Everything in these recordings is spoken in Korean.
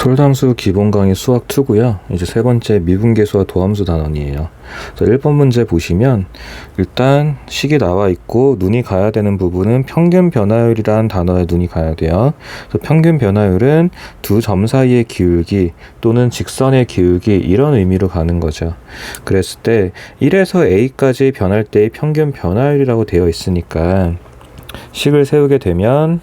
솔담수 기본 강의 수학 2고요. 이제 세 번째 미분계수와 도함수 단원이에요. 그래서 1번 문제 보시면 일단 식이 나와 있고 눈이 가야 되는 부분은 평균 변화율이라는 단어에 눈이 가야 돼요. 그래서 평균 변화율은 두 점 사이의 기울기 또는 직선의 기울기 이런 의미로 가는 거죠. 그랬을 때 1에서 A까지 변할 때의 평균 변화율이라고 되어 있으니까 식을 세우게 되면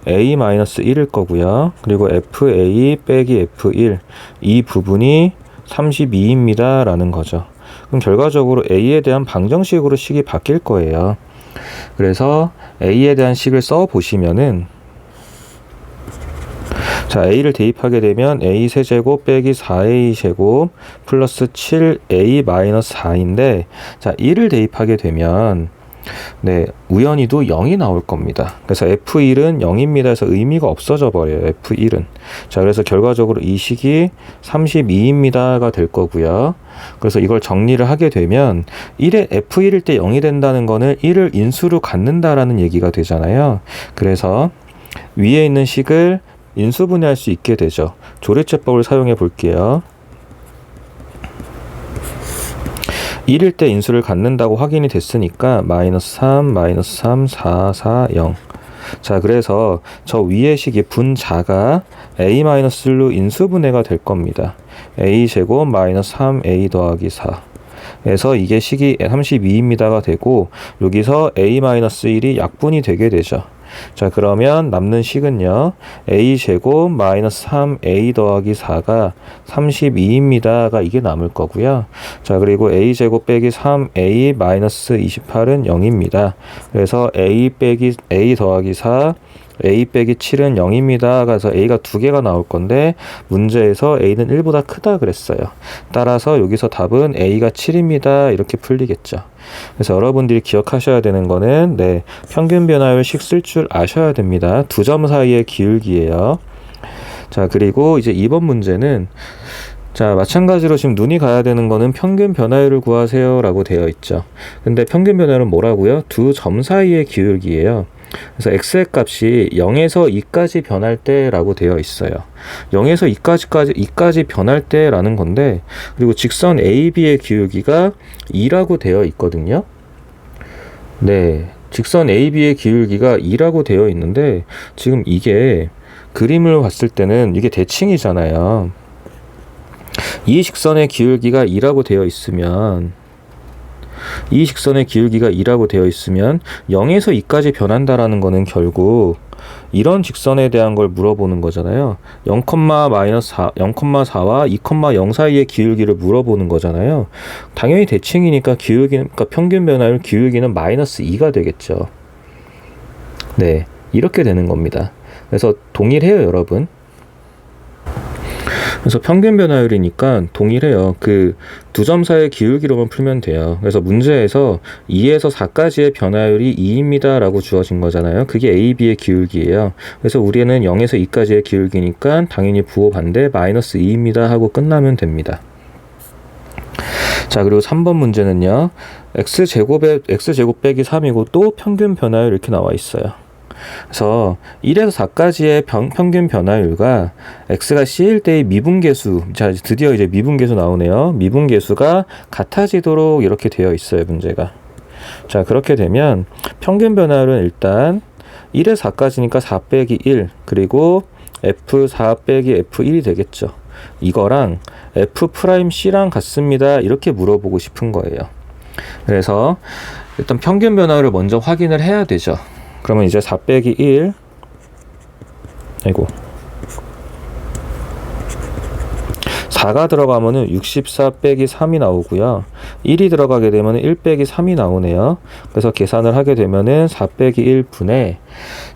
A-1일 거고요. 그리고 FA 빼기 F1 이 부분이 32입니다 라는 거죠. 그럼 결과적으로 A에 대한 방정식으로 식이 바뀔 거예요. 그래서 A에 대한 식을 써 보시면은 자, A를 대입하게 되면 A 세제곱 빼기 4A 제곱 플러스 7A 마이너스 4인데 자, 1을 대입하게 되면 네, 우연히도 0이 나올 겁니다. 그래서 F1은 0입니다 해서 의미가 없어져 버려요. F1은. 자, 그래서 결과적으로 이 식이 32입니다가 될 거고요. 그래서 이걸 정리를 하게 되면 F1일 때 0이 된다는 거는 1을 인수로 갖는다라는 얘기가 되잖아요. 그래서 위에 있는 식을 인수분해할 수 있게 되죠. 조리제법을 사용해 볼게요. 1일 때 인수를 갖는다고 확인이 됐으니까 마이너스 3, 4, 4, 0. 자, 그래서 저 위의 식이 분자가 A-1로 인수분해가 될 겁니다. A제곱 마이너스 3A 더하기 4. 그래서 이게 식이 32입니다가 되고 여기서 A-1이 약분이 되게 되죠. 자, 그러면 남는 식은요. A제곱 마이너스 3A 더하기 4가 32입니다가 이게 남을 거고요. 자, 그리고 A제곱 빼기 3A 마이너스 28은 0입니다. 그래서 A 더하기 4 A 빼기 7은 0입니다. 그래서 A가 두 개가 나올 건데 문제에서 A는 1보다 크다 그랬어요. 따라서 여기서 답은 A가 7입니다. 이렇게 풀리겠죠. 그래서 여러분들이 기억하셔야 되는 거는 네, 평균 변화율식 쓸 줄 아셔야 됩니다. 두 점 사이의 기울기예요. 자, 그리고 이제 2번 문제는 자, 마찬가지로 지금 눈이 가야 되는 거는 평균 변화율을 구하세요 라고 되어 있죠. 근데 평균 변화율은 뭐라고요? 두 점 사이의 기울기예요. 그래서 x의 값이 0에서 2까지 변할 때 라고 되어 있어요. 0에서 2까지 변할 때 라는 건데 그리고 직선 AB의 기울기가 2라고 되어 있거든요. 네, 직선 AB의 기울기가 2라고 되어 있는데 지금 이게 그림을 봤을 때는 이게 대칭이잖아요. 이 직선의 기울기가 2라고 되어 있으면 이 직선의 기울기가 2라고 되어 있으면 0에서 2까지 변한다라는 거는 결국 이런 직선에 대한 걸 물어보는 거잖아요. 0,4와 2,0 사이의 기울기를 물어보는 거잖아요. 당연히 대칭이니까 그러니까 평균 변화율 기울기는 마이너스 2가 되겠죠. 네, 이렇게 되는 겁니다. 그래서 동일해요, 여러분. 그래서 평균 변화율이니까 동일해요. 그 두 점 사이의 기울기로만 풀면 돼요. 그래서 문제에서 2에서 4까지의 변화율이 2입니다 라고 주어진 거잖아요. 그게 A, B의 기울기예요. 그래서 우리는 0에서 2까지의 기울기니까 당연히 부호 반대 마이너스 2입니다 하고 끝나면 됩니다. 자, 그리고 3번 문제는요. X제곱 빼기 3이고 또 평균 변화율 이렇게 나와 있어요. 그래서 1에서 4까지의 평균 변화율과 x가 c일 때의 미분계수, 자, 드디어 이제 미분계수 나오네요. 미분계수가 같아지도록 이렇게 되어 있어요, 문제가. 자, 그렇게 되면 평균 변화율은 일단 1에서 4까지니까 4 빼기 1, 그리고 F4 빼기 F1이 되겠죠. 이거랑 F'C랑 같습니다. 이렇게 물어보고 싶은 거예요. 그래서 일단 평균 변화율을 먼저 확인을 해야 되죠. 그러면 이제 4 빼기 1 4가 들어가면은 64 빼기 3이 나오고요. 1이 들어가게 되면 1 빼기 3이 나오네요. 그래서 계산을 하게 되면은 4 빼기 1분의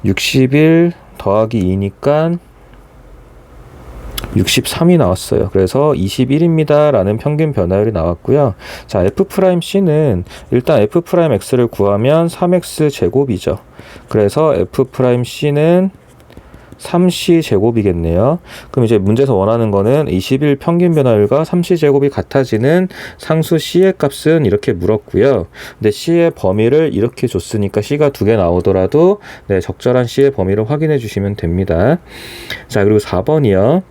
61 더하기 2니까 63이 나왔어요. 그래서 21입니다 라는 평균 변화율이 나왔고요. 자, F'C는 일단 F'X를 구하면 3X 제곱이죠. 그래서 F'C는 3c 제곱이겠네요. 그럼 이제 문제에서 원하는 거는 21 평균 변화율과 3c 제곱이 같아지는 상수 c의 값은 이렇게 물었고요. 근데 c의 범위를 이렇게 줬으니까 c가 2개 나오더라도 네, 적절한 c의 범위를 확인해 주시면 됩니다. 자, 그리고 4번이요.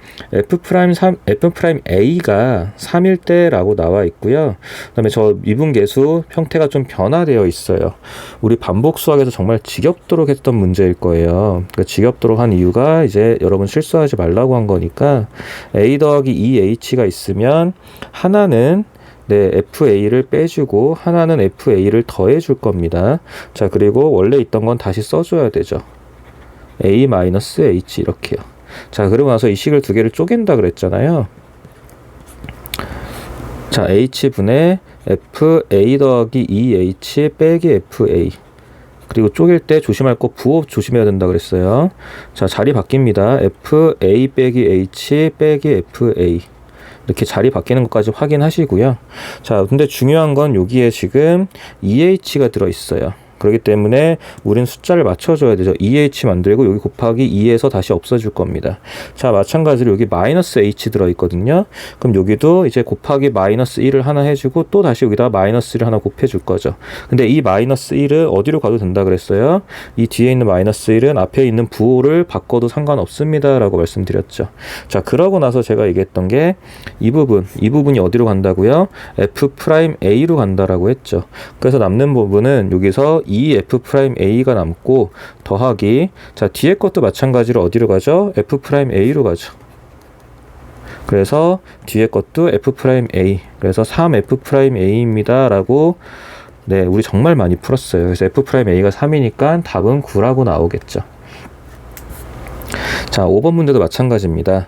f'A가 3일 때라고 나와 있고요. 그 다음에 저 미분계수 형태가 좀 변화되어 있어요. 우리 반복 수학에서 정말 지겹도록 했던 문제일 거예요. 그러니까 지겹도록 한 이유가 이제 여러분 실수하지 말라고 한 거니까 A 더하기 2H가 있으면 하나는 네, FA를 빼주고 하나는 FA를 더해줄 겁니다. 자, 그리고 원래 있던 건 다시 써줘야 되죠. A-H 이렇게요. 자, 그러고 나서 이 식을 두 개를 쪼갠다 그랬잖아요. 자, H분의 FA 더하기 2H 빼기 FA. 그리고 쪼갤 때 조심할 거 부호 조심해야 된다 그랬어요. 자, 자리 바뀝니다. FA 빼기 H 빼기 FA. 이렇게 자리 바뀌는 것까지 확인하시고요. 자, 근데 중요한 건 여기에 지금 2H가 들어있어요. 그렇기 때문에 우린 숫자를 맞춰줘야 되죠. 2H 만들고 여기 곱하기 2에서 다시 없어질 겁니다. 자, 마찬가지로 여기 마이너스 H 들어있거든요. 그럼 여기도 이제 곱하기 마이너스 1을 하나 해주고 또 다시 여기다 마이너스 1을 하나 곱해줄 거죠. 근데 이 마이너스 1을 어디로 가도 된다 그랬어요? 이 뒤에 있는 마이너스 1은 앞에 있는 부호를 바꿔도 상관없습니다 라고 말씀드렸죠. 자, 그러고 나서 제가 얘기했던 게 이 부분이 어디로 간다고요? F'A로 간다라고 했죠. 그래서 남는 부분은 여기서 2F'A가 남고 더하기, 자, 뒤에 것도 마찬가지로 어디로 가죠? F'A로 가죠. 그래서 뒤에 것도 F'A, 그래서 3F'A입니다 라고 네, 우리 정말 많이 풀었어요. 그래서 F'A가 3이니까 답은 9라고 나오겠죠. 자, 5번 문제도 마찬가지입니다.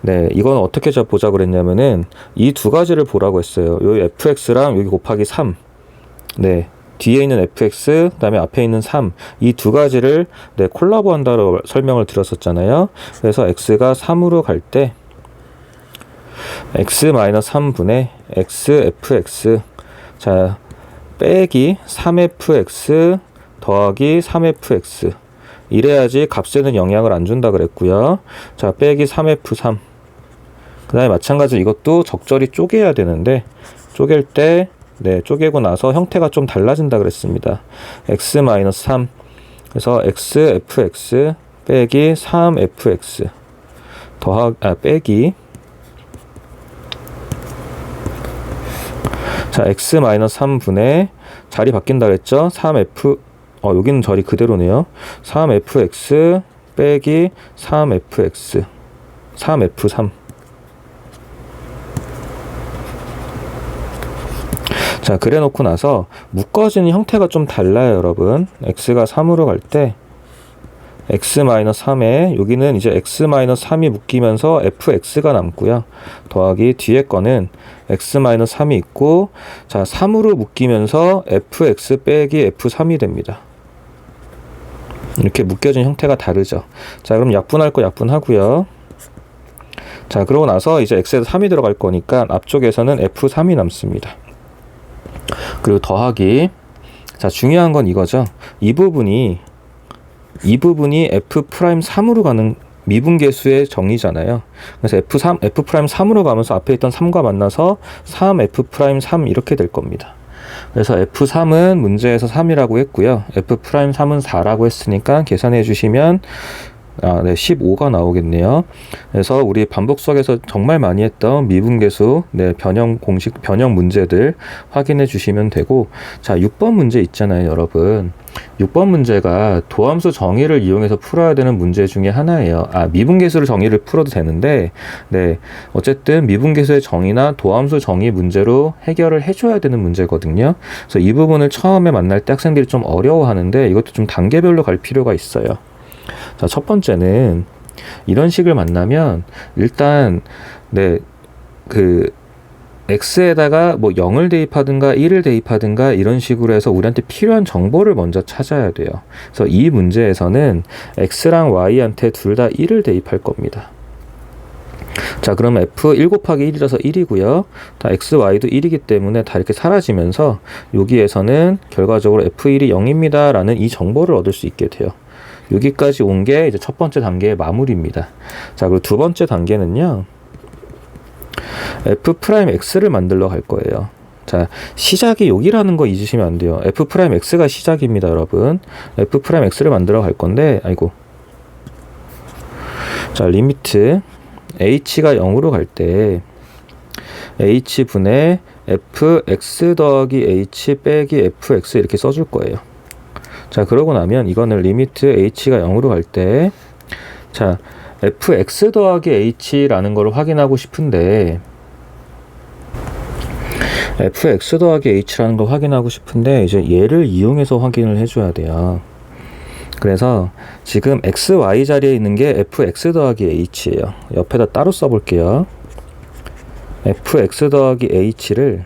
네, 이건 어떻게 보자 그랬냐면은 이 두 가지를 보라고 했어요. 여기 fx랑 여기 곱하기 3. 네, 뒤에 있는 fx, 그 다음에 앞에 있는 3. 이 두 가지를 네, 콜라보 한다고 설명을 드렸었잖아요. 그래서 x가 3으로 갈 때 x-3분의 xfx, 자, 빼기 3fx 더하기 3fx. 이래야지 값에는 영향을 안 준다 그랬고요. 자, 빼기 3f3. 그 다음에 마찬가지로 이것도 적절히 쪼개야 되는데 쪼갤 때 네, 쪼개고 나서 형태가 좀 달라진다 그랬습니다. x-3. 그래서 xfx 빼기 3fx 빼기, 자, x-3분의 자리 바뀐다 그랬죠? 3f, 여기는 자리 그대로네요. 3fx 빼기 3fx 3f3. 자, 그래 놓고 나서 묶어지는 형태가 좀 달라요, 여러분. x가 3으로 갈 때 x-3에 여기는 이제 x-3이 묶이면서 fx가 남고요. 더하기 뒤에 거는 x-3이 있고, 자, 3으로 묶이면서 fx 빼기 f3이 됩니다. 이렇게 묶여진 형태가 다르죠. 자, 그럼 약분할 거 약분하고요. 자, 그러고 나서 이제 x에서 3이 들어갈 거니까 앞쪽에서는 f3이 남습니다. 그리고 더하기, 자, 중요한 건 이거죠. 이 부분이 f'3으로 가는 미분계수의 정의잖아요. 그래서 f'3으로 가면서 앞에 있던 3과 만나서 3f'3 이렇게 될 겁니다. 그래서 f3은 문제에서 3이라고 했고요. f'3은 4라고 했으니까 계산해 주시면 네, 15가 나오겠네요. 그래서 우리 반복 수학에서 정말 많이 했던 미분계수, 네, 변형 문제들 확인해 주시면 되고, 자, 6번 문제 있잖아요, 여러분. 6번 문제가 도함수 정의를 이용해서 풀어야 되는 문제 중에 하나예요. 미분계수를 정의를 풀어도 되는데, 네, 어쨌든 미분계수의 정의나 도함수 정의 문제로 해결을 해줘야 되는 문제거든요. 그래서 이 부분을 처음에 만날 때 학생들이 좀 어려워하는데 이것도 좀 단계별로 갈 필요가 있어요. 자, 첫 번째는 이런 식을 만나면 일단 네, x에다가 뭐 0을 대입하든가 1을 대입하든가 이런 식으로 해서 우리한테 필요한 정보를 먼저 찾아야 돼요. 그래서 이 문제에서는 x랑 y한테 둘 다 1을 대입할 겁니다. 자, 그러면 f 1 곱하기 1이라서 1이고요. 다 x, y도 1이기 때문에 다 이렇게 사라지면서 여기에서는 결과적으로 f1이 0입니다 라는 이 정보를 얻을 수 있게 돼요. 여기까지 온 게 이제 첫 번째 단계의 마무리입니다. 자, 그리고 두 번째 단계는요. f'x를 만들러 갈 거예요. 자, 시작이 여기라는 거 잊으시면 안 돼요. f'x가 시작입니다, 여러분. f'x를 만들어 갈 건데, 아이고. 자, 리미트 h가 0으로 갈 때 h분의 fx 더하기 h 빼기 fx 이렇게 써줄 거예요. 자, 그러고 나면 이거는 리미트 h가 0으로 갈 때, 자, fx 더하기 h라는 걸 확인하고 싶은데, fx 더하기 h라는 걸 확인하고 싶은데, 이제 얘를 이용해서 확인을 해줘야 돼요. 그래서 지금 xy 자리에 있는 게 fx 더하기 h예요. 옆에다 따로 써볼게요. fx 더하기 h를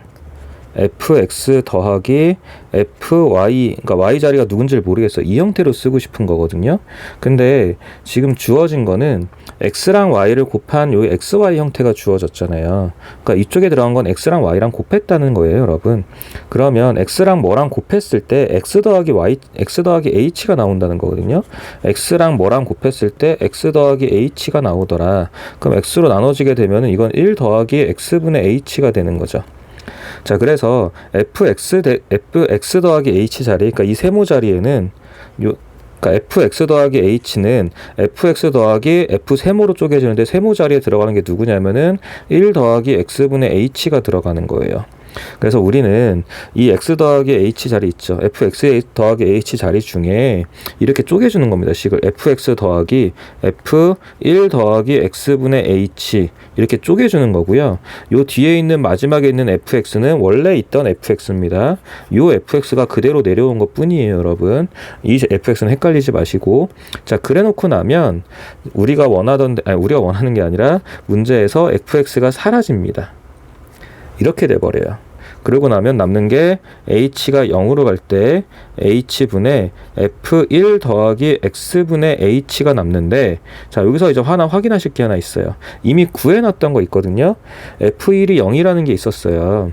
fx 더하기 fy, 그러니까 y 자리가 누군지를 모르겠어. 이 형태로 쓰고 싶은 거거든요. 근데 지금 주어진 거는 x랑 y를 곱한 요 xy 형태가 주어졌잖아요. 그러니까 이쪽에 들어간 건 x랑 y랑 곱했다는 거예요, 여러분. 그러면 x랑 뭐랑 곱했을 때 x 더하기 y, x 더하기 h가 나온다는 거거든요. x랑 뭐랑 곱했을 때 x 더하기 h가 나오더라. 그럼 x로 나눠지게 되면 이건 1 더하기 x분의 h가 되는 거죠. 자, 그래서 fx 더하기 h 자리, 그러니까 이 세모 자리에는 그러니까 fx 더하기 h는 fx 더하기 f 세모로 쪼개지는데 세모 자리에 들어가는 게 누구냐면은 1 더하기 x분의 h가 들어가는 거예요. 그래서 우리는 이 x 더하기 h 자리 있죠. fx 더하기 h 자리 중에 이렇게 쪼개주는 겁니다. 식을 fx 더하기 f1 더하기 x분의 h 이렇게 쪼개주는 거고요. 요 뒤에 있는 마지막에 있는 fx는 원래 있던 fx입니다. 요 fx가 그대로 내려온 것 뿐이에요, 여러분. 이 fx는 헷갈리지 마시고. 자, 그래 놓고 나면 우리가 원하는 게 아니라 문제에서 fx가 사라집니다. 이렇게 돼버려요. 그러고 나면 남는 게 h가 0으로 갈 때 h분의 f1 더하기 x분의 h가 남는데, 자, 여기서 이제 하나 확인하실 게 하나 있어요. 이미 구해놨던 거 있거든요. f1이 0이라는 게 있었어요.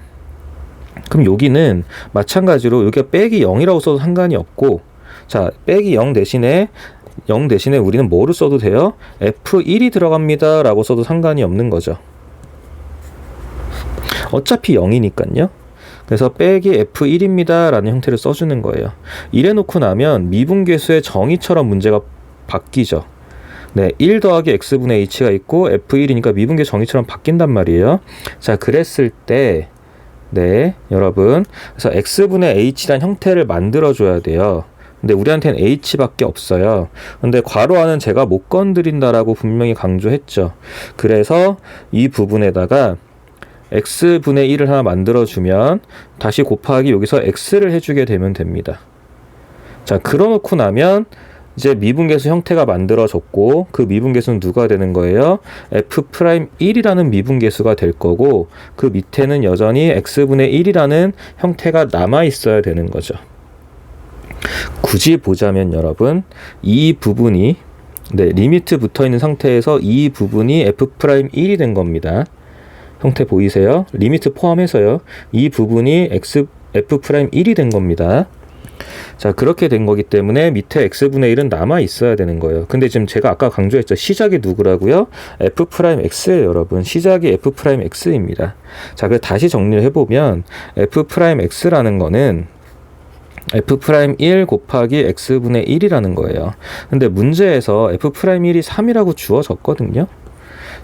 그럼 여기는 마찬가지로 여기가 빼기 0이라고 써도 상관이 없고, 자, 빼기 0 대신에 우리는 뭐를 써도 돼요? f1이 들어갑니다 라고 써도 상관이 없는 거죠. 어차피 0이니까요. 그래서 빼기 f1입니다 라는 형태를 써주는 거예요. 이래 놓고 나면 미분계수의 정의처럼 문제가 바뀌죠. 네, 1 더하기 x분의 h가 있고 f1이니까 미분계 정의처럼 바뀐단 말이에요. 자, 그랬을 때, 네, 여러분, 그래서 x분의 h란 형태를 만들어줘야 돼요. 근데 우리한테는 h밖에 없어요. 근데 괄호 안은 제가 못 건드린다라고 분명히 강조했죠. 그래서 이 부분에다가 x분의 1을 하나 만들어주면 다시 곱하기 여기서 x를 해주게 되면 됩니다. 자, 그러놓고 나면 이제 미분계수 형태가 만들어졌고, 그 미분계수는 누가 되는 거예요? f'1이라는 미분계수가 될 거고, 그 밑에는 여전히 x분의 1이라는 형태가 남아있어야 되는 거죠. 굳이 보자면 여러분, 이 부분이, 네, 리미트 붙어있는 상태에서 이 부분이 f'1이 된 겁니다. 형태 보이세요? 리미트 포함해서요. 이 부분이 f'1이 된 겁니다. 자, 그렇게 된 거기 때문에 밑에 x분의 1은 남아 있어야 되는 거예요. 근데 지금 제가 아까 강조했죠. 시작이 누구라고요? f'x예요, 여러분. 시작이 f'x입니다. 자, 그래서 다시 정리를 해보면 f'x라는 거는 f'1 곱하기 x분의 1이라는 거예요. 근데 문제에서 f'1이 3이라고 주어졌거든요.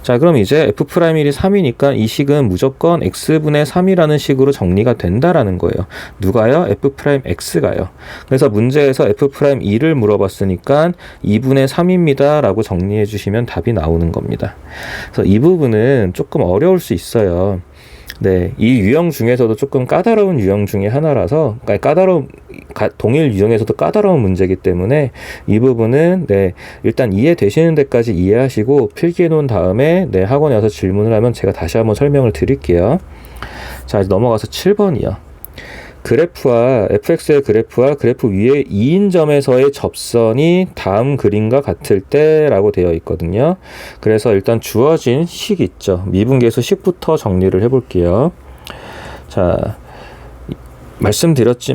자, 그럼 이제 f'1이 3이니까 이 식은 무조건 x분의 3이라는 식으로 정리가 된다라는 거예요. 누가요? f'x가요. 그래서 문제에서 f'2를 물어봤으니까 2분의 3입니다 라고 정리해 주시면 답이 나오는 겁니다. 그래서 이 부분은 조금 어려울 수 있어요. 네, 이 유형 중에서도 조금 까다로운 유형 중에 하나라서, 그러니까 동일 유형에서도 까다로운 문제이기 때문에 이 부분은, 네, 일단 이해되시는 데까지 이해하시고 필기해 놓은 다음에, 네, 학원에 와서 질문을 하면 제가 다시 한번 설명을 드릴게요. 자, 이제 넘어가서 7번이요. 그래프와 fx의 그래프와 그래프 위에 2인점에서의 접선이 다음 그림과 같을 때 라고 되어 있거든요. 그래서 일단 주어진 식 있죠. 미분계수 식부터 정리를 해볼게요. 자,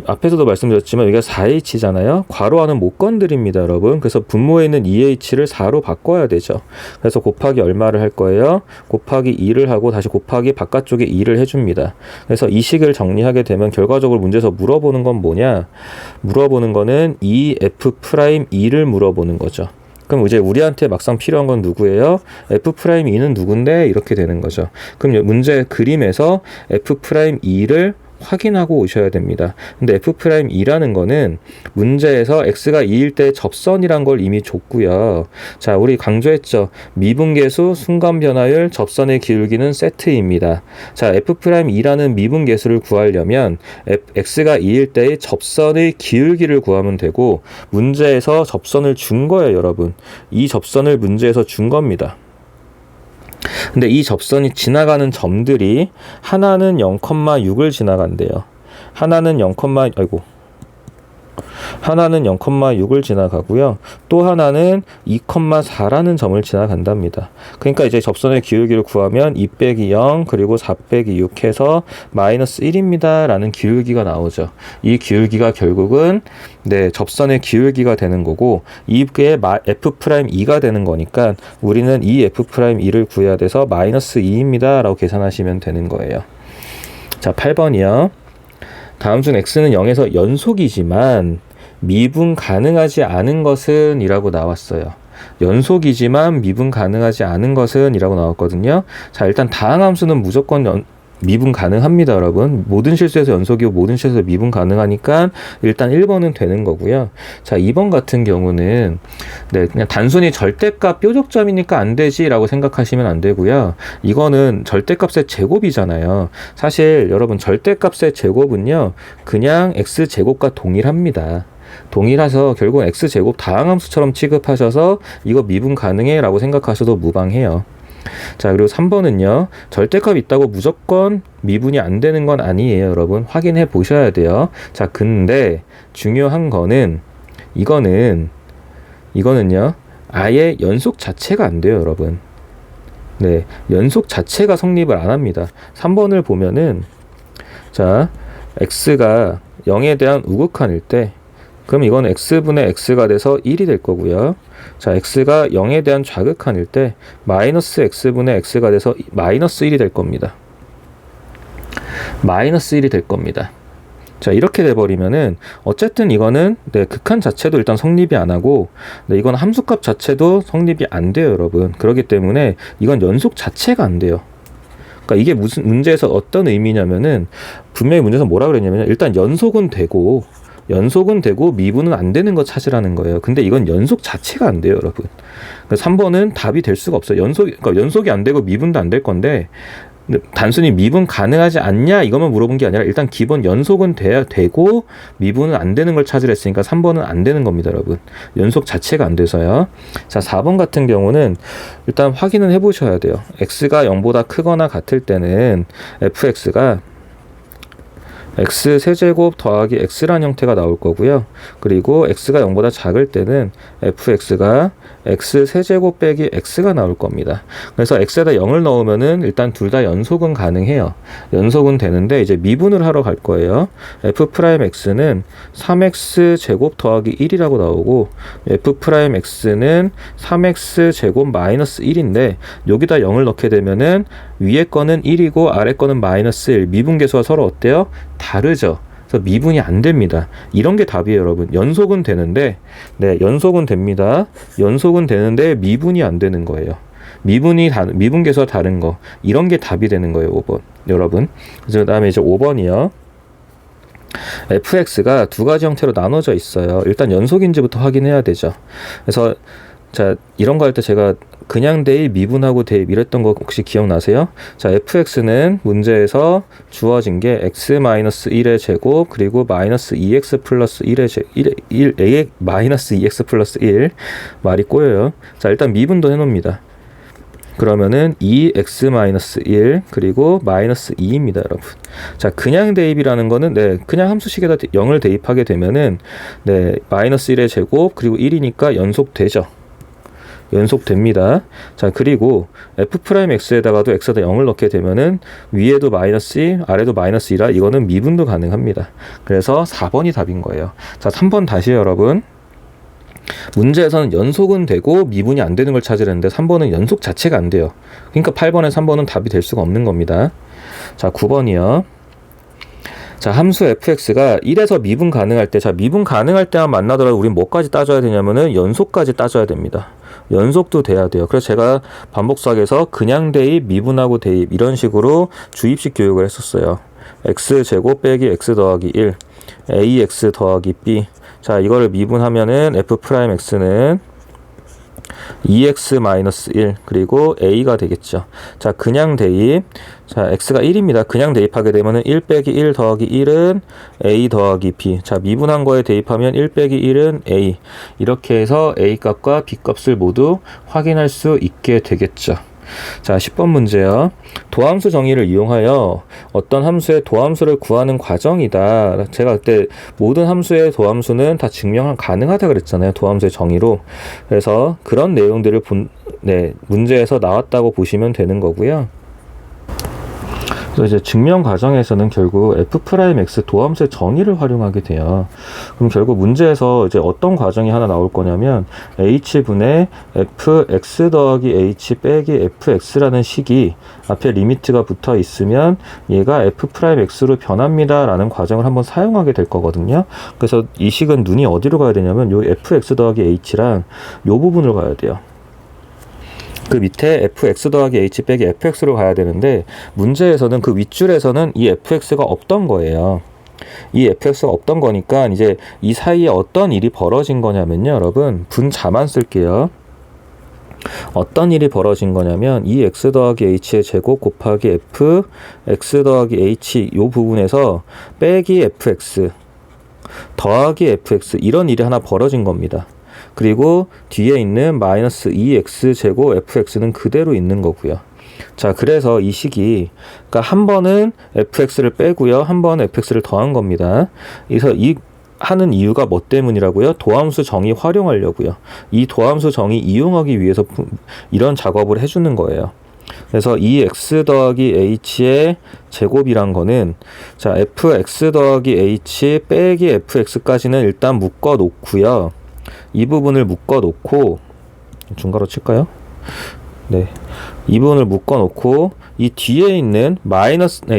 앞에서도 말씀드렸지만 여기가 4h잖아요. 괄호 안은 못 건드립니다, 여러분. 그래서 분모에 있는 2h를 4로 바꿔야 되죠. 그래서 곱하기 얼마를 할 거예요? 곱하기 2를 하고 다시 곱하기 바깥쪽에 2를 해줍니다. 그래서 이 식을 정리하게 되면 결과적으로 문제에서 물어보는 건 뭐냐? 물어보는 거는 2f'2를 물어보는 거죠. 그럼 이제 우리한테 막상 필요한 건 누구예요? f'2는 누군데? 이렇게 되는 거죠. 그럼 문제 그림에서 f'2를 확인하고 오셔야 됩니다. 근데 f'2라는 거는 문제에서 x가 2일 때 접선이란 걸 이미 줬고요. 자, 우리 강조했죠. 미분계수, 순간변화율, 접선의 기울기는 세트입니다. 자, f'2라는 미분계수를 구하려면 x가 2일 때의 접선의 기울기를 구하면 되고, 문제에서 접선을 준 거예요, 여러분. 이 접선을 문제에서 준 겁니다. 근데 이 접선이 지나가는 점들이 하나는 0,6을 지나간대요. 하나는 0,6을 지나가고요. 또 하나는 2,4라는 점을 지나간답니다. 그러니까 이제 접선의 기울기를 구하면 2 빼기 0 그리고 4 빼기 6 해서 마이너스 1입니다 라는 기울기가 나오죠. 이 기울기가 결국은 접선의 기울기가 되는 거고, 이게 f'2가 되는 거니까 우리는 이 f'2를 구해야 돼서 마이너스 2입니다 라고 계산하시면 되는 거예요. 자, 8번이요. 다음 중 x는 0에서 연속이지만 미분 가능하지 않은 것은 이라고 나왔어요. 연속이지만 미분 가능하지 않은 것은 이라고 나왔거든요. 자, 일단 다항함수는 무조건 미분 가능합니다, 여러분. 모든 실수에서 연속이고 모든 실수에서 미분 가능하니까 일단 1번은 되는 거고요. 자, 2번 같은 경우는 그냥 단순히 절대값 뾰족점이니까 안 되지 라고 생각하시면 안 되고요. 이거는 절대값의 제곱이잖아요. 사실 여러분, 절대값의 제곱은요 그냥 x제곱과 동일합니다. 동일해서 결국 x제곱 다항함수처럼 취급하셔서 이거 미분 가능해 라고 생각하셔도 무방해요. 자, 그리고 3번은요. 절대값 있다고 무조건 미분이 안 되는 건 아니에요, 여러분. 확인해 보셔야 돼요. 자, 근데 중요한 거는 이거는요. 아예 연속 자체가 안 돼요, 여러분. 연속 자체가 성립을 안 합니다. 3번을 보면은, 자, x가 0에 대한 우극한일 때, 그럼 이건 x분의 x가 돼서 1이 될 거고요. 자, x가 0에 대한 좌극한일 때 마이너스 x분의 x가 돼서 마이너스 1이 될 겁니다. 마이너스 1이 될 겁니다. 자, 이렇게 돼버리면은 어쨌든 이거는 극한 자체도 일단 성립이 안 하고 이건 함수값 자체도 성립이 안 돼요, 여러분. 그렇기 때문에 이건 연속 자체가 안 돼요. 그러니까 이게 무슨 문제에서 어떤 의미냐면은, 분명히 문제에서 뭐라 그랬냐면 일단 연속은 되고 미분은 안 되는 거 찾으라는 거예요. 근데 이건 연속 자체가 안 돼요, 여러분. 그래서 3번은 답이 될 수가 없어요. 그러니까 연속이 안 되고 미분도 안 될 건데, 단순히 미분 가능하지 않냐 이것만 물어본 게 아니라 일단 기본 연속은 돼야 되고 미분은 안 되는 걸 찾으랬으니까 3번은 안 되는 겁니다, 여러분. 연속 자체가 안 돼서요. 자, 4번 같은 경우는 일단 확인은 해보셔야 돼요. x가 0보다 크거나 같을 때는 fx가 x 세제곱 더하기 x란 형태가 나올 거고요. 그리고 x가 0보다 작을 때는 fx가 x 세제곱 빼기 x가 나올 겁니다. 그래서 x에다 0을 넣으면은 일단 둘 다 연속은 가능해요. 연속은 되는데 이제 미분을 하러 갈 거예요. f'x는 3x 제곱 더하기 1이라고 나오고 f'x는 3x 제곱 마이너스 1인데 여기다 0을 넣게 되면은 위에 거는 1이고 아래 거는 마이너스 1. 미분계수가 서로 어때요? 다르죠. 그래서 미분이 안 됩니다. 이런 게 답이에요, 여러분. 연속은 되는데, 연속은 됩니다. 연속은 되는데 미분이 안 되는 거예요. 미분계수가 다른 거. 이런 게 답이 되는 거예요, 5번. 여러분. 그 다음에 이제 5번이요. fx가 두 가지 형태로 나눠져 있어요. 일단 연속인지부터 확인해야 되죠. 그래서 자, 이런 거 할 때 제가 그냥 대입, 미분하고 대입 이랬던 거 혹시 기억나세요? 자, fx는 문제에서 주어진 게 x-1의 제곱 그리고 마이너스 2x 플러스 1의 마이너스 2x 플러스 1 말이 꼬여요. 자, 일단 미분도 해놓습니다. 그러면은 2x-1 그리고 마이너스 2입니다, 여러분. 자, 그냥 대입이라는 거는 그냥 함수식에다 0을 대입하게 되면은 마이너스 1의 제곱 그리고 1이니까 연속되죠. 연속됩니다. 자, 그리고 f'x에다가도 x에다 0을 넣게 되면은 위에도 마이너스 1, 아래도 마이너스 2라 이거는 미분도 가능합니다. 그래서 4번이 답인 거예요. 자, 3번 다시 여러분. 문제에서는 연속은 되고 미분이 안 되는 걸 찾으려는데 3번은 연속 자체가 안 돼요. 그러니까 8번에 3번은 답이 될 수가 없는 겁니다. 자, 9번이요. 자, 함수 fx가 1에서 미분 가능할 때, 자, 미분 가능할 때만 만나더라도 우린 뭐까지 따져야 되냐면은 연속까지 따져야 됩니다. 연속도 돼야 돼요. 그래서 제가 반복수학에서 그냥 대입, 미분하고 대입 이런 식으로 주입식 교육을 했었어요. x제곱 빼기 x 더하기 1, ax 더하기 b. 자, 이거를 미분하면은 f'x는 2x-1 그리고 a가 되겠죠. 자, 그냥 대입. 자, x가 1입니다. 그냥 대입하게 되면은 1 빼기 1 더하기 1은 a 더하기 b. 자, 미분한 거에 대입하면 1 빼기 1은 a. 이렇게 해서 a 값과 b 값을 모두 확인할 수 있게 되겠죠. 자, 10번 문제요. 도함수 정의를 이용하여 어떤 함수의 도함수를 구하는 과정이다. 제가 그때 모든 함수의 도함수는 다 증명 가능하다 그랬잖아요. 도함수의 정의로. 그래서 그런 내용들을 문제에서 나왔다고 보시면 되는 거고요. 그래서 이제 증명 과정에서는 결국 f'x 도함수의 정의를 활용하게 돼요. 그럼 결국 문제에서 이제 어떤 과정이 하나 나올 거냐면 h분의 fx 더하기 h 빼기 fx라는 식이 앞에 리미트가 붙어 있으면 얘가 f'x로 변합니다 라는 과정을 한번 사용하게 될 거거든요. 그래서 이 식은 눈이 어디로 가야 되냐면 요 fx 더하기 h랑 요 부분으로 가야 돼요. 그 밑에 fx 더하기 h 빼기 fx로 가야 되는데 문제에서는 그 윗줄에서는 이 fx가 없던 거예요. 이 fx가 없던 거니까 이제 이 사이에 어떤 일이 벌어진 거냐면요. 여러분 분자만 쓸게요. 어떤 일이 벌어진 거냐면 이 x 더하기 h의 제곱 곱하기 f x 더하기 h 요 부분에서 빼기 fx 더하기 fx 이런 일이 하나 벌어진 겁니다. 그리고 뒤에 있는 마이너스 2x 제곱 fx는 그대로 있는 거고요. 자, 그래서 이 식이 그러니까 한 번은 fx를 빼고요. 한 번은 fx를 더한 겁니다. 그래서 이 하는 이유가 뭐 때문이라고요? 도함수 정의 활용하려고요. 이 도함수 정의 이용하기 위해서 이런 작업을 해주는 거예요. 그래서 이 x 더하기 h의 제곱이란 거는 자, fx 더하기 h 빼기 fx까지는 일단 묶어 놓고요. 이 부분을 묶어 놓고 중괄호 칠까요? 네. 이 부분을 묶어 놓고 이 뒤에 있는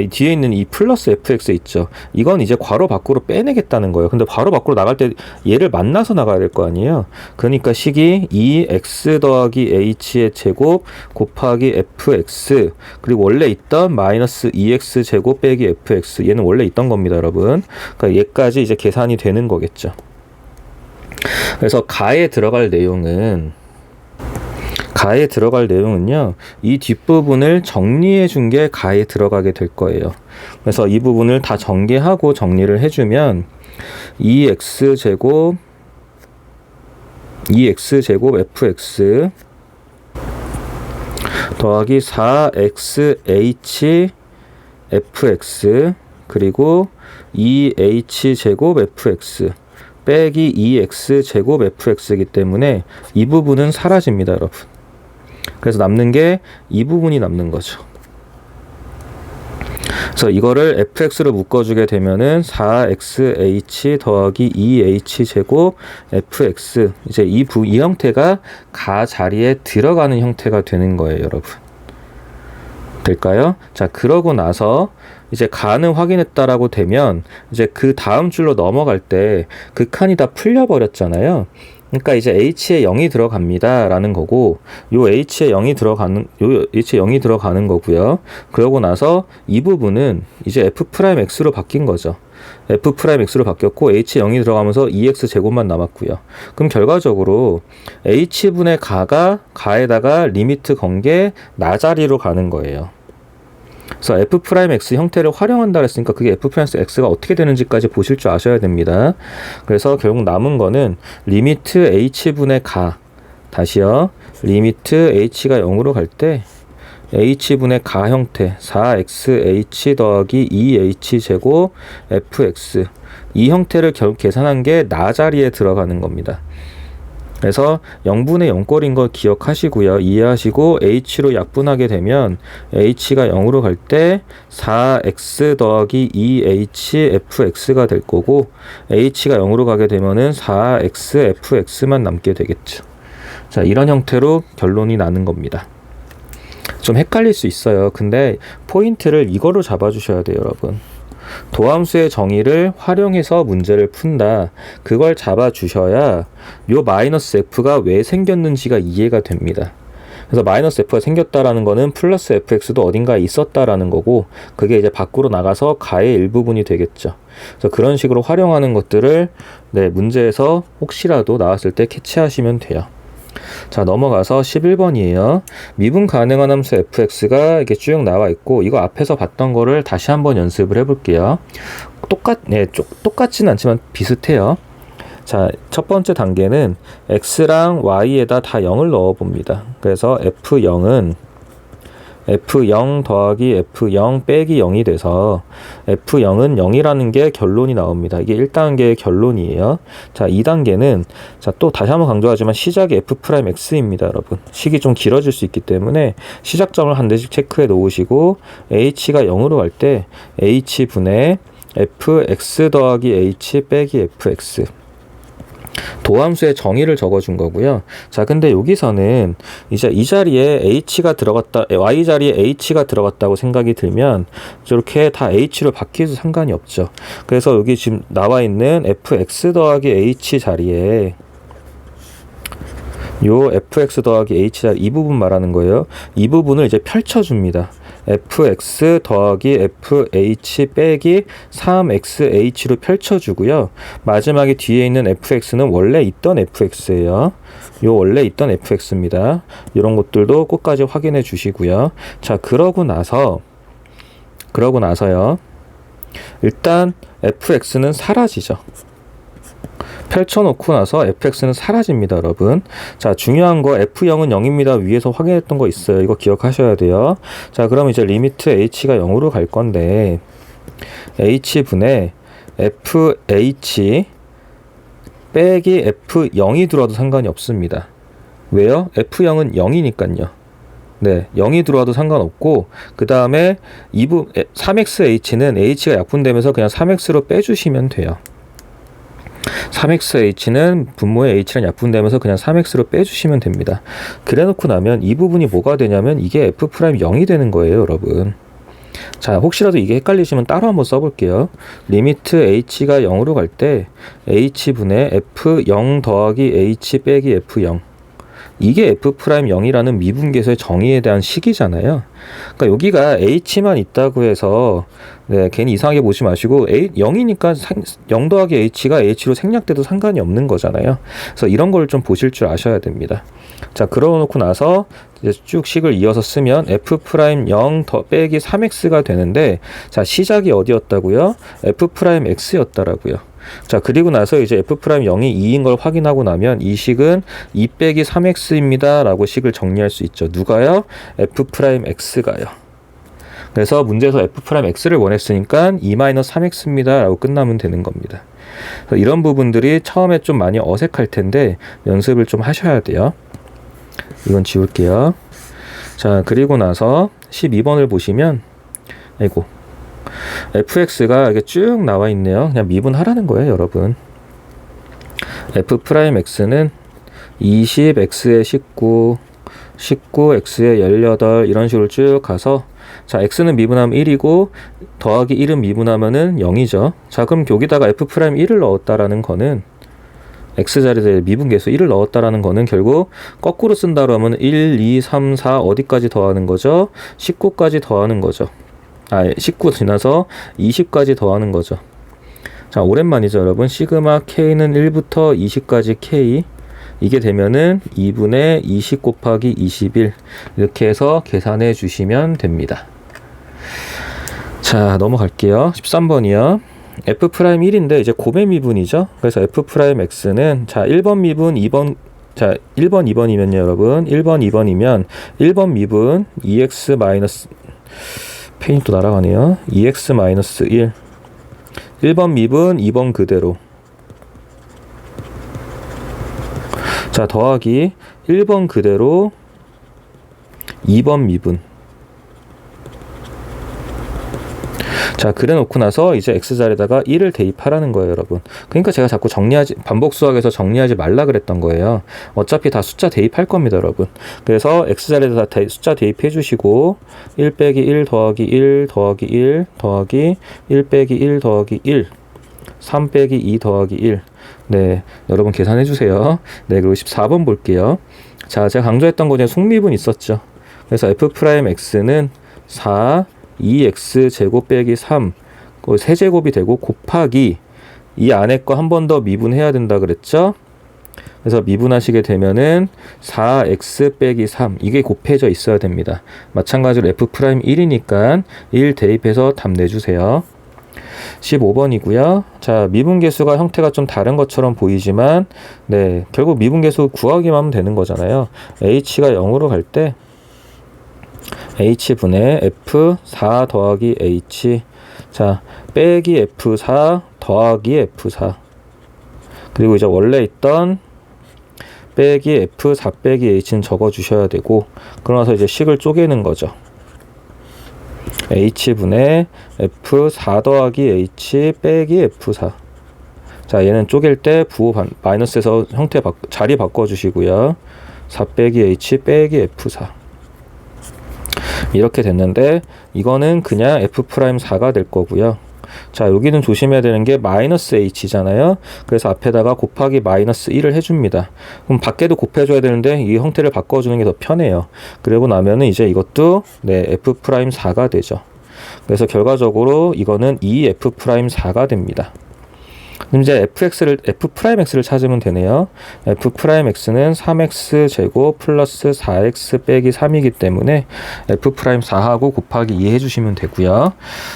뒤에 있는 이 플러스 fx 있죠. 이건 이제 괄호 밖으로 빼내겠다는 거예요. 근데 괄호 밖으로 나갈 때 얘를 만나서 나가야 될 거 아니에요. 그러니까 식이 2x 더하기 h의 제곱 곱하기 fx 그리고 원래 있던 마이너스 2x 제곱 빼기 fx 얘는 원래 있던 겁니다, 여러분. 그러니까 얘까지 이제 계산이 되는 거겠죠. 그래서 가에 들어갈 내용은요, 이 뒷부분을 정리해 준 게 가에 들어가게 될 거예요. 그래서 이 부분을 다 전개하고 정리를 해주면 2x제곱 fx 더하기 4xh fx 그리고 2h제곱 fx 빼기 2x제곱 fx이기 때문에 이 부분은 사라집니다, 여러분. 그래서 남는 게 이 부분이 남는 거죠. 그래서 이거를 fx로 묶어주게 되면은 4xh 더하기 2h제곱 fx 이제 이 형태가 가 자리에 들어가는 형태가 되는 거예요, 여러분. 될까요? 자, 그러고 나서 이제 가는 확인했다라고 되면 이제 그 다음 줄로 넘어갈 때 그 칸이 다 풀려버렸잖아요. 그러니까 이제 h에 0이 들어갑니다 라는 거고 요 h에 0이 들어가는 거고요. 그러고 나서 이 부분은 이제 f'x로 바뀐 거죠. f'x로 바뀌었고 h에 0이 들어가면서 2x제곱만 남았고요. 그럼 결과적으로 h분의 가에다가 리미트 건 게 나 자리로 가는 거예요. 그래서 f'x 형태를 활용한다 그랬으니까 그게 f'x가 어떻게 되는지까지 보실 줄 아셔야 됩니다. 그래서 결국 남은 거는 리미트 h분의 다시요. 리미트 h가 0으로 갈 때 h분의 형태 4xh 더하기 2h제곱 fx 이 형태를 결국 계산한 게 나 자리에 들어가는 겁니다. 그래서 0분의 0꼴인 걸 기억하시고요. 이해하시고 h로 약분하게 되면 h가 0으로 갈 때 4x 더하기 2hfx가 될 거고 h가 0으로 가게 되면은 4xfx만 남게 되겠죠. 자, 이런 형태로 결론이 나는 겁니다. 좀 헷갈릴 수 있어요. 근데 포인트를 이거로 잡아주셔야 돼요, 여러분. 도함수의 정의를 활용해서 문제를 푼다. 그걸 잡아주셔야 요 마이너스 f가 왜 생겼는지가 이해가 됩니다. 그래서 마이너스 f가 생겼다라는 거는 플러스 fx도 어딘가에 있었다라는 거고, 그게 이제 밖으로 나가서 가의 일부분이 되겠죠. 그래서 그런 식으로 활용하는 것들을 문제에서 혹시라도 나왔을 때 캐치하시면 돼요. 자, 넘어가서 11번이에요. 미분 가능한 함수 fx가 이렇게 쭉 나와 있고, 이거 앞에서 봤던 거를 다시 한번 연습을 해볼게요. 똑같진 않지만 비슷해요. 자, 첫 번째 단계는 x랑 y에다 다 0을 넣어 봅니다. 그래서 f0은 f0 더하기 f0 빼기 0이 돼서 f0은 0이라는 게 결론이 나옵니다. 이게 1단계의 결론이에요. 자, 2단계는 또 다시 한번 강조하지만 시작이 f'x입니다, 여러분. 식이 좀 길어질 수 있기 때문에 시작점을 한 대씩 체크해 놓으시고 h가 0으로 갈 때 h분의 fx 더하기 h 빼기 fx 도함수의 정의를 적어준 거고요. 자, 근데 여기서는 이제 이 자리에 h가 들어갔다, y 자리에 h가 들어갔다고 생각이 들면 저렇게 다 h로 바뀌어도 상관이 없죠. 그래서 여기 지금 나와 있는 fx 더하기 h 자리에 요 fx 더하기 h 자리 이 부분 말하는 거예요. 이 부분을 이제 펼쳐줍니다. fx 더하기 fh 빼기 3xh로 펼쳐주고요. 마지막에 뒤에 있는 fx는 원래 있던 fx예요. 요 원래 있던 fx입니다. 이런 것들도 끝까지 확인해 주시고요. 자, 그러고 나서요. 일단 fx는 사라지죠. 펼쳐놓고 나서 fx는 사라집니다, 여러분. 자, 중요한 거 f0은 0입니다. 위에서 확인했던 거 있어요. 이거 기억하셔야 돼요. 자, 그럼 이제 리미트 h가 0으로 갈 건데 h분의 fh 빼기 f0이 들어와도 상관이 없습니다. 왜요? f0은 0이니까요. 네, 0이 들어와도 상관없고, 그 다음에 3xh는 h가 약분되면서 그냥 3x로 빼주시면 돼요. 3xh는 분모의 h랑 약분되면서 그냥 3x로 빼주시면 됩니다. 그래 놓고 나면 이 부분이 뭐가 되냐면 이게 f'0이 되는 거예요, 여러분. 자, 혹시라도 이게 헷갈리시면 따로 한번 써볼게요. 리미트 h가 0으로 갈 때 h분의 f0 더하기 h 빼기 f0, 이게 f'0이라는 미분계수의 정의에 대한 식이잖아요. 그러니까 여기가 h만 있다고 해서 괜히 이상하게 보지 마시고 0이니까 0 더하기 h가 h로 생략돼도 상관이 없는 거잖아요. 그래서 이런 걸 좀 보실 줄 아셔야 됩니다. 자, 그러놓고 나서 이제 쭉 식을 이어서 쓰면 f'0 더 빼기 3x가 되는데, 자, 시작이 어디였다고요? f'x였다라고요. 자, 그리고 나서 이제 f'0이 2인 걸 확인하고 나면 이 식은 2 빼기 3x입니다 라고 식을 정리할 수 있죠. 누가요? f'x가요. 그래서 문제에서 f'x를 원했으니까 2-3x입니다 라고 끝나면 되는 겁니다. 이런 부분들이 처음에 좀 많이 어색할 텐데 연습을 좀 하셔야 돼요. 이건 지울게요. 자, 그리고 나서 12번을 보시면 fx가 이렇게 쭉 나와 있네요. 그냥 미분하라는 거예요, 여러분. f'x는 20, x에 19, 19, x에 18 이런 식으로 쭉 가서, 자, x는 미분하면 1이고 더하기 1은 미분하면은 0이죠. 자, 그럼 여기다가 f'1을 넣었다라는 거는 x자리에 미분계수 1을 넣었다라는 거는 결국 거꾸로 쓴다 그러면 1, 2, 3, 4 어디까지 더하는 거죠? 19까지 더하는 거죠. 19 지나서 20까지 더하는 거죠. 자, 오랜만이죠, 여러분. 시그마 k는 1부터 20까지 k, 이게 되면은 2분의 20 곱하기 21 이렇게 해서 계산해 주시면 됩니다. 자, 넘어갈게요. 13번이요. f'1인데 이제 곱의 미분이죠. 그래서 f'x는 자, 1번 미분, 2번, 자, 1번, 2번이면요, 여러분. 1번, 2번이면 1번 미분 2x 마이너스, 펜이 또 날아가네요. 2x 마이너스 1. 1번 미분 2번 그대로. 자, 자, 더하기 1번 그대로 2번 미분. 자, 그래 놓고 나서 이제 x자리에다가 1을 대입하라는 거예요, 여러분. 그러니까 제가 자꾸 반복 수학에서 정리하지 말라 그랬던 거예요. 어차피 다 숫자 대입할 겁니다, 여러분. 그래서 x자리에다 숫자 대입해 주시고 1 빼기 1 더하기 1 더하기 1 더하기 1 빼기 1 더하기 1 3 빼기 2 더하기 1. 네, 여러분 계산해 주세요. 네, 그리고 14번 볼게요. 자, 제가 강조했던 거 중에 속미분 있었죠. 그래서 f'x는 4 2x 제곱 빼기 3 세제곱이 되고 곱하기 이 안에 거 한 번 더 미분해야 된다 그랬죠. 그래서 미분하시게 되면은 4x 빼기 3 이게 곱해져 있어야 됩니다. 마찬가지로 f'1이니까 1 대입해서 답 내주세요. 15번이고요. 자, 미분계수가 형태가 좀 다른 것처럼 보이지만 네, 결국 미분계수 구하기만 하면 되는 거잖아요. h가 0으로 갈 때 h분의 f4 더하기 h, 자, 빼기 f4 더하기 f4, 그리고 이제 원래 있던 빼기 f4 빼기 h는 적어 주셔야 되고, 그러나서 이제 식을 쪼개는 거죠. h분의 f4 더하기 h 빼기 f4. 자, 얘는 쪼갤 때 부호 마이너스에서 형태 자리 바꿔주시고요. 4 빼기 h 빼기 f4. 이렇게 됐는데 이거는 그냥 f'4가 될 거고요. 자, 여기는 조심해야 되는 게 마이너스 h잖아요. 그래서 앞에다가 곱하기 마이너스 1을 해줍니다. 그럼 밖에도 곱해줘야 되는데 이 형태를 바꿔주는 게 더 편해요. 그리고 나면은 이제 이것도 네, f'4가 되죠. 그래서 결과적으로 이거는 2f'4가 됩니다. 그럼 이제 f'x를 찾으면 되네요. f'x는 3x 제곱 플러스 4x 빼기 3이기 때문에 f'4하고 곱하기 2 해주시면 되고요.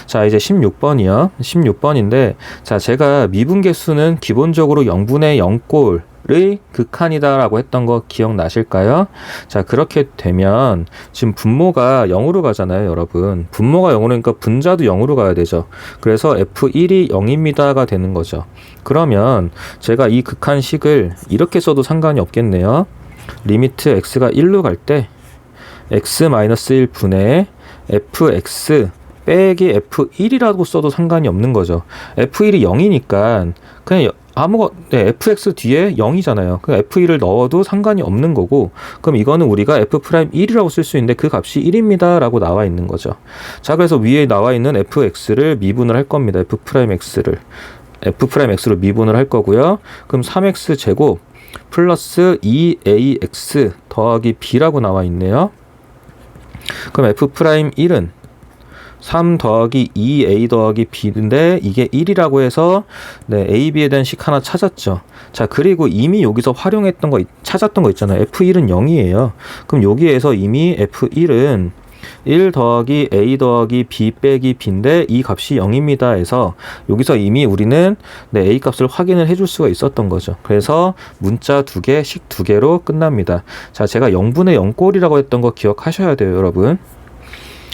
자, 이제 16번이요. 16번인데, 자, 제가 미분계수는 기본적으로 0분의 0꼴의 극한이다 라고 했던 거 기억나실까요? 자, 그렇게 되면 지금 분모가 0으로 가잖아요, 여러분. 분모가 0으로 가니까 분자도 0으로 가야 되죠. 그래서 f1이 0입니다가 되는 거죠. 그러면 제가 이 극한식을 이렇게 써도 상관이 없겠네요. 리미트 x가 1로 갈 때 x-1 분의 fx 빼기 f1이라고 써도 상관이 없는 거죠. f1이 0이니까 그냥 fx 뒤에 0이잖아요. 그 f1을 넣어도 상관이 없는 거고, 그럼 이거는 우리가 f'1이라고 쓸 수 있는데 그 값이 1입니다 라고 나와 있는 거죠. 자, 그래서 위에 나와 있는 fx를 미분을 할 겁니다. f'x로 미분을 할 거고요. 그럼 3x 제곱 플러스 2ax 더하기 b라고 나와 있네요. 그럼 f'1은 3 더하기 2a 더하기 b인데 이게 1이라고 해서 네, a, b에 대한 식 하나 찾았죠. 자, 그리고 이미 여기서 찾았던 거 있잖아요. f1은 0이에요. 그럼 여기에서 이미 f1은 1 더하기 a 더하기 b 빼기 b인데 이 값이 0입니다 해서 여기서 이미 우리는 네, a 값을 확인을 해줄 수가 있었던 거죠. 그래서 문자 2개, 식 2개로 끝납니다. 자, 제가 0분의 0꼴이라고 했던 거 기억하셔야 돼요, 여러분.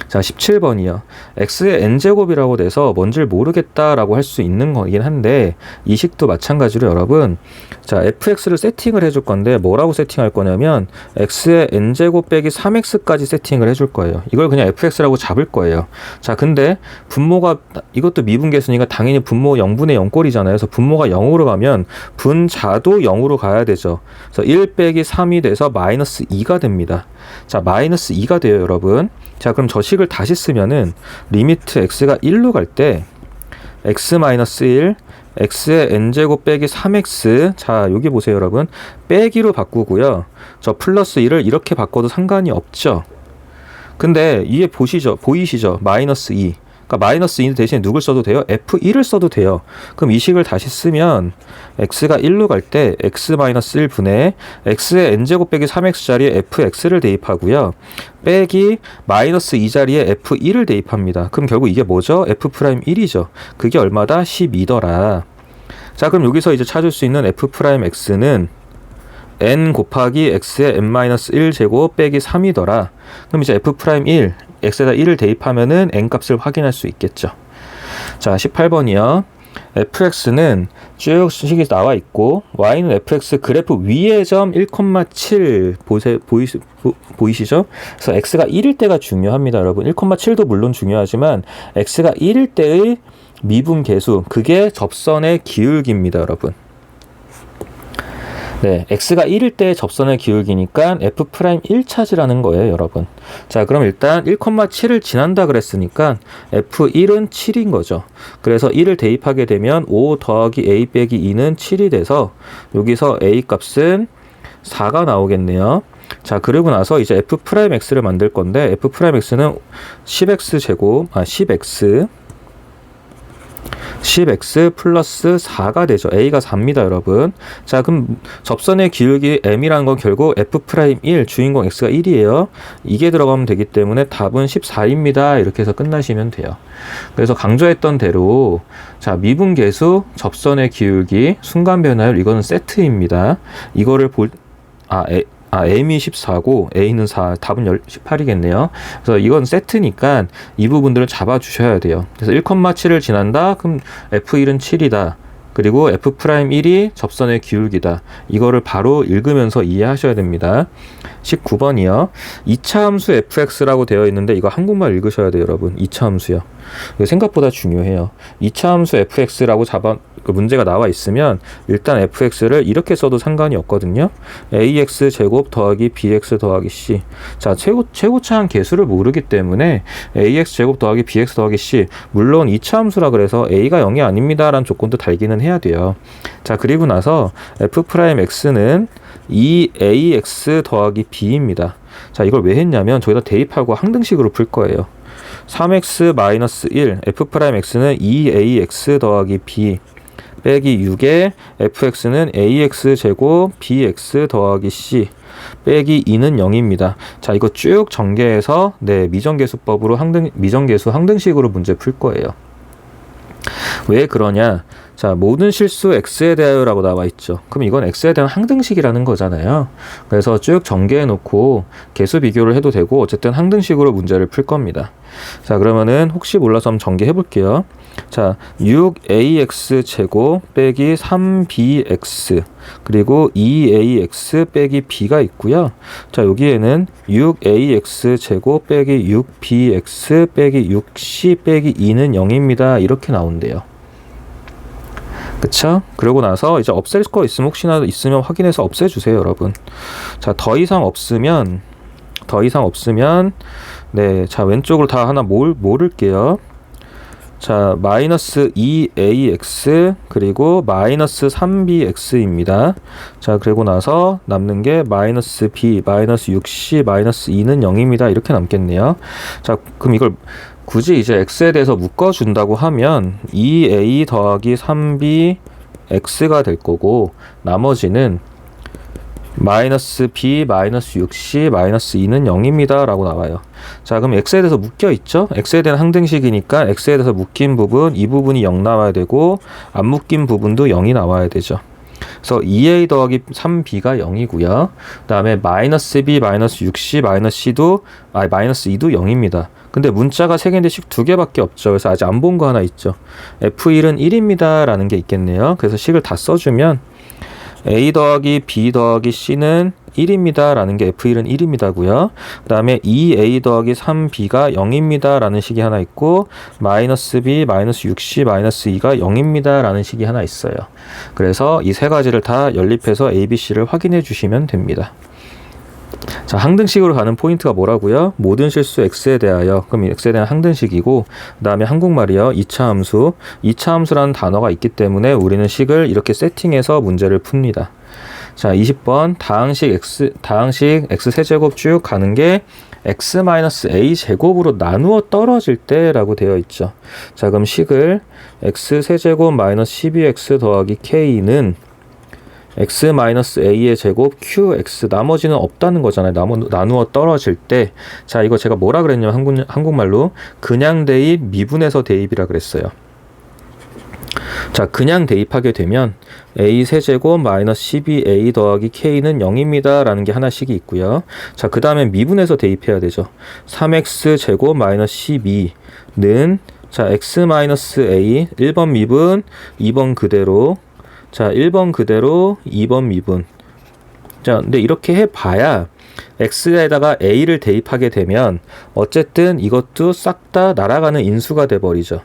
자, 17번이요. x의 n제곱이라고 돼서 뭔지를 모르겠다라고 할 수 있는 거긴 한데 이 식도 마찬가지로 여러분, 자, fx를 세팅을 해줄 건데 뭐라고 세팅할 거냐면 x의 n제곱 빼기 3x까지 세팅을 해줄 거예요. 이걸 그냥 fx라고 잡을 거예요. 자, 근데 분모가 이것도 미분계수니까 당연히 분모 0분의 0꼴이잖아요. 그래서 분모가 0으로 가면 분자도 0으로 가야 되죠. 그래서 1 빼기 3이 돼서 마이너스 2가 됩니다. 자, 마이너스 2가 돼요, 여러분. 자, 그럼 저 식을 다시 쓰면은 리미트 x가 1로 갈 때 x-1 x의 n제곱 빼기 3x, 자, 여기 보세요, 여러분. 빼기로 바꾸고요. 저 플러스 1을 이렇게 바꿔도 상관이 없죠. 근데 이게 보이시죠? 마이너스 2. 그러니까 마이너스 2 대신에 누굴 써도 돼요? f1을 써도 돼요. 그럼 이 식을 다시 쓰면 x가 1로 갈 때 x-1 분의 x의 n제곱 빼기 3x 자리에 fx를 대입하고요. 빼기 마이너스 2 자리에 f1을 대입합니다. 그럼 결국 이게 뭐죠? f'1이죠. 그게 얼마다? 12더라. 자, 그럼 여기서 이제 찾을 수 있는 f'x는 n 곱하기 x의 n-1 제곱 빼기 3이더라. 그럼 이제 f'1, x에다 1을 대입하면은 n 값을 확인할 수 있겠죠. 자, 18번이요. fx는 쭉 식이 나와 있고 y는 fx 그래프 위의 점 1,7 보이시죠? 그래서 x가 1일 때가 중요합니다, 여러분. 1,7도 물론 중요하지만 x가 1일 때의 미분 계수, 그게 접선의 기울기입니다, 여러분. 네, x가 1일 때 접선의 기울기니까 f'1 찾으라는 거예요, 여러분. 자, 그럼 일단 1,7을 지난다 그랬으니까 f1은 7인 거죠. 그래서 1을 대입하게 되면 5 더하기 a 빼기 2는 7이 돼서 여기서 a 값은 4가 나오겠네요. 자, 그리고 나서 이제 f'x를 만들 건데 f'x는 10x 플러스 4가 되죠. a가 4입니다, 여러분. 자, 그럼 접선의 기울기 m이라는 건 결국 f'1, 주인공 x가 1이에요. 이게 들어가면 되기 때문에 답은 14입니다. 이렇게 해서 끝나시면 돼요. 그래서 강조했던 대로, 자, 미분계수, 접선의 기울기, 순간 변화율, 이거는 세트입니다. 이거를 m이 14고 a는 4, 답은 18이겠네요. 그래서 이건 세트니까 이 부분들을 잡아주셔야 돼요. 그래서 1,7을 지난다, 그럼 f1은 7이다. 그리고 f'1이 접선의 기울기다. 이거를 바로 읽으면서 이해하셔야 됩니다. 19번이요. 2차 함수 fx라고 되어 있는데 이거 한국말 읽으셔야 돼요, 여러분. 2차 함수요. 생각보다 중요해요. 2차 함수 fx라고 문제가 나와 있으면 일단 fx를 이렇게 써도 상관이 없거든요. ax 제곱 더하기 bx 더하기 c. 자, 최고차한 개수를 모르기 때문에 ax 제곱 더하기 bx 더하기 c. 물론 2차 함수라 그래서 a가 0이 아닙니다 라는 조건도 달기는 해야 돼요. 자, 그리고 나서 f'x는 2ax 더하기 b입니다. 자, 이걸 왜 했냐면 저기다 대입하고 항등식으로 풀 거예요. 3x-1 f'x는 2ax 더하기 b 빼기 6에 fx는 ax 제곱 bx 더하기 c 빼기 2는 0입니다. 자, 이거 쭉 전개해서 미정계수법으로 미정계수 항등식으로 문제 풀 거예요. 왜 그러냐? 자, 모든 실수 x에 대하여라고 나와 있죠. 그럼 이건 x에 대한 항등식이라는 거잖아요. 그래서 쭉 전개해 놓고 계수 비교를 해도 되고 어쨌든 항등식으로 문제를 풀 겁니다. 자, 그러면은 혹시 몰라서 한번 전개해 볼게요. 자, 6ax 제곱 빼기 3bx 그리고 2ax 빼기 b가 있고요. 자, 여기에는 6ax 제곱 빼기 6bx 빼기 6c 빼기 2는 0입니다. 이렇게 나온대요. 그쵸? 그러고 나서 이제 없앨 거 있으면 혹시나 있으면 확인해서 없애주세요, 여러분. 자, 더 이상 없으면 네, 자, 왼쪽으로 다 하나 모을게요. 자, 마이너스 2ax 그리고 마이너스 3bx입니다. 자, 그리고 나서 남는 게 마이너스 b, 마이너스 6c, 마이너스 2는 0입니다. 이렇게 남겠네요. 자, 그럼 이걸 굳이 이제 x에 대해서 묶어준다고 하면 2a 더하기 3b x가 될 거고 나머지는 마이너스 b, 마이너스 6c, 마이너스 2는 0입니다 라고 나와요. 자, 그럼 x에 대해서 묶여 있죠? x에 대한 항등식이니까 x에 대해서 묶인 부분, 이 부분이 0 나와야 되고 안 묶인 부분도 0이 나와야 되죠. 그래서 2a 더하기 3b가 0이고요. 그 다음에 마이너스 b, 마이너스 6c, 마이너스 2도 0입니다. 근데 문자가 3개인데 식 2개밖에 없죠. 그래서 아직 안 본 거 하나 있죠. f1은 1입니다 라는 게 있겠네요. 그래서 식을 다 써주면 a 더하기 b 더하기 c는 1입니다 라는 게 f1은 1입니다고요. 그 다음에 2a 더하기 3b가 0입니다 라는 식이 하나 있고 마이너스 b, 마이너스 6c, 마이너스 2가 0입니다 라는 식이 하나 있어요. 그래서 이 세 가지를 다 연립해서 a, b, c를 확인해 주시면 됩니다. 자, 항등식으로 가는 포인트가 뭐라고요? 모든 실수 x에 대하여. 그럼 x에 대한 항등식이고 그 다음에 한국말이요. 2차 함수. 2차 함수라는 단어가 있기 때문에 우리는 식을 이렇게 세팅해서 문제를 풉니다. 자, 20번 다항식 x 세제곱 쭉 가는 게 x-a 제곱으로 나누어 떨어질 때 라고 되어 있죠. 자, 그럼 식을 x 세제곱 마이너스 12x 더하기 k는 x-a의 제곱 qx 나머지는 없다는 거잖아요. 나누어 떨어질 때. 자, 이거 제가 뭐라 그랬냐면 한국말로 그냥 대입, 미분해서 대입이라 그랬어요. 자, 그냥 대입하게 되면 a 세제곱 마이너스 12a 더하기 k는 0입니다 라는 게 하나씩이 있고요. 자, 그 다음에 미분해서 대입해야 되죠. 3x 제곱 마이너스 12는 자, x-a 1번 미분, 2번 그대로. 자, 1번 그대로, 2번 미분. 자, 근데 이렇게 해봐야 x에다가 a를 대입하게 되면 어쨌든 이것도 싹 다 날아가는 인수가 돼버리죠.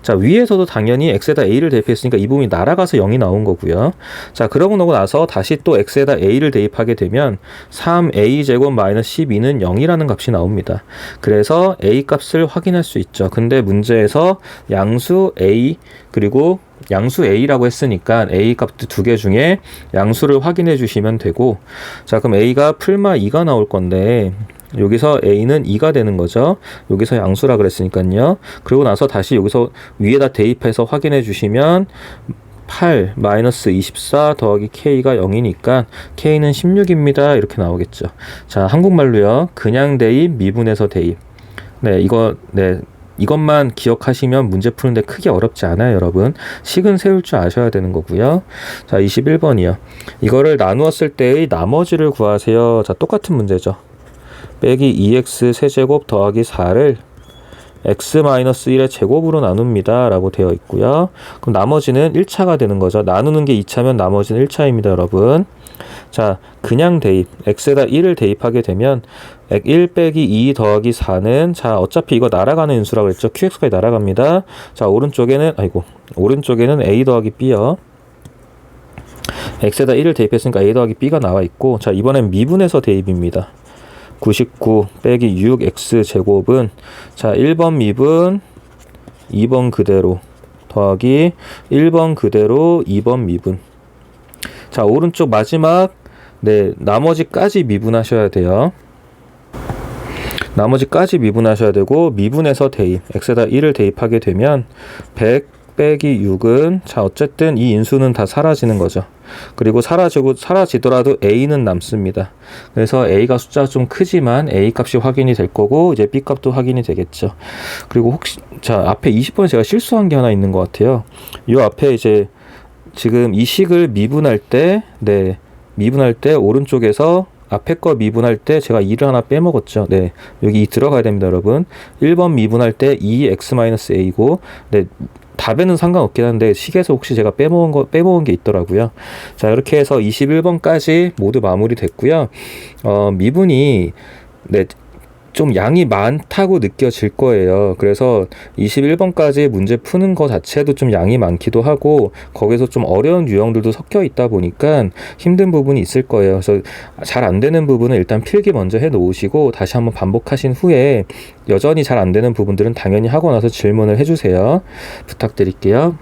자, 위에서도 당연히 x에다 a를 대입했으니까 이 부분이 날아가서 0이 나온 거고요. 자, 그러고 나서 다시 또 x에다 a를 대입하게 되면 3a제곱 마이너스 12는 0이라는 값이 나옵니다. 그래서 a 값을 확인할 수 있죠. 근데 문제에서 양수 a 그리고 양수 a라고 했으니까 a 값도 두 개 중에 양수를 확인해 주시면 되고, 자, 그럼 a가 풀마 2가 나올 건데 여기서 a는 2가 되는 거죠. 여기서 양수라 그랬으니까요. 그리고 나서 다시 여기서 위에다 대입해서 확인해 주시면 8 마이너스 24 더하기 k가 0이니까 k는 16입니다. 이렇게 나오겠죠. 자, 한국말로요. 그냥 대입, 미분해서 대입. 네, 이것만 기억하시면 문제 푸는데 크게 어렵지 않아요, 여러분. 식은 세울 줄 아셔야 되는 거고요. 자, 21번이요. 이거를 나누었을 때의 나머지를 구하세요. 자, 똑같은 문제죠. 빼기 2x 세제곱 더하기 4를 x-1의 제곱으로 나눕니다. 라고 되어 있고요. 그럼 나머지는 1차가 되는 거죠. 나누는 게 2차면 나머지는 1차입니다, 여러분. 자, 그냥 대입. x에다 1을 대입하게 되면 1 빼기 2 더하기 4는, 자, 어차피 이거 날아가는 인수라고 했죠. qx까지 날아갑니다. 자, 오른쪽에는 a 더하기 b요. x에다 1을 대입했으니까 a 더하기 b가 나와 있고, 자, 이번엔 미분해서 대입입니다. 99 빼기 6x 제곱은, 자, 1번 미분, 2번 그대로 더하기 1번 그대로 2번 미분. 자, 오른쪽 마지막, 네, 나머지까지 미분하셔야 돼요. 나머지까지 미분하셔야 되고, 미분해서 대입, x에다 1을 대입하게 되면 100 빼기 6은, 자, 어쨌든 이 인수는 다 사라지는 거죠. 그리고 사라지더라도 a는 남습니다. 그래서 a가 숫자가 좀 크지만 a 값이 확인이 될 거고, 이제 b 값도 확인이 되겠죠. 그리고 혹시, 자, 앞에 20번에 제가 실수한 게 하나 있는 것 같아요. 요 앞에 이제 지금 이 식을 미분할 때, 네, 미분할 때 오른쪽에서 앞에 거 미분할 때 제가 2를 하나 빼먹었죠. 네, 여기 2 들어가야 됩니다, 여러분. 1번 미분할 때 2x-a고, 네, 답에는 상관없긴 한데 식에서 혹시 제가 빼먹은 게 있더라고요. 자, 이렇게 해서 21번까지 모두 마무리됐고요. 미분이, 네, 좀 양이 많다고 느껴질 거예요. 그래서 21번까지 문제 푸는 거 자체도 좀 양이 많기도 하고, 거기서 좀 어려운 유형들도 섞여 있다 보니까 힘든 부분이 있을 거예요. 그래서 잘 안 되는 부분은 일단 필기 먼저 해 놓으시고 다시 한번 반복하신 후에 여전히 잘 안 되는 부분들은 당연히 하고 나서 질문을 해주세요. 부탁드릴게요.